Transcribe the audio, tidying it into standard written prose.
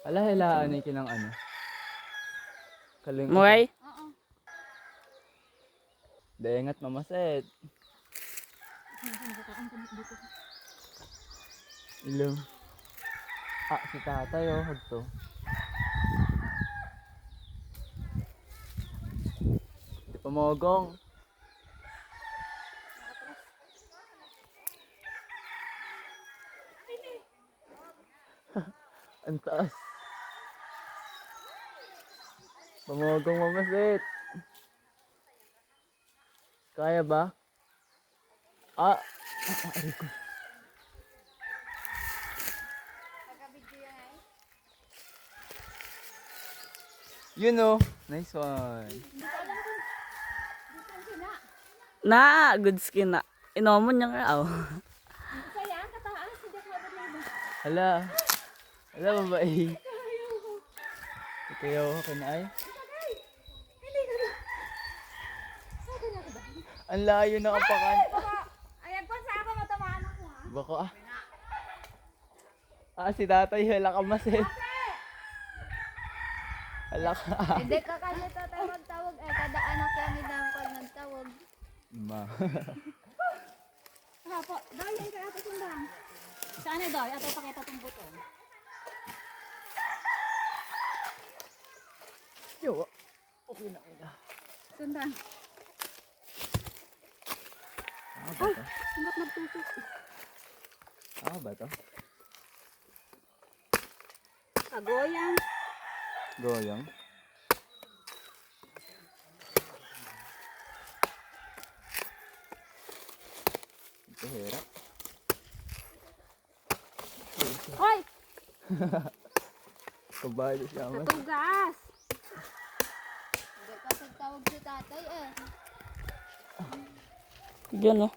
Ala, hilaan ni kinang ano. Kaling Moy? Oo. Dengat mamaset. Ilong. Si tatay oh, hagto. Di pa mogong. Ang taas. Pamogong mamasit. Kaya ba? Ari ko. You know, nice one. Na, good skin na. Inomon niya nga, oh. Kaya, kataas. Hindi ako mabalik. Hala. Hala, babae. Ikaw ako na ay. Ang layo na kapakan. Ayan po, sa ako matamaan ako ha. Bako si tatay, hala ka maset. Hala ka. Hindi ka kasi tayo magtawag. Kada anak yan nidangkol nagtawag. Ma. Hapo, dahil yan kaya ito sundang. Saan na daw? Ito pakita itong buto. Yo. Okay na. Sundang. Ba to? Sundat nagtusok. Ba to? Kagoyang. Goyang. Ito hirap. Hoy! Kabali siya mas. Natugas! Hindi pa tawag si tatay eh. Yan, oh.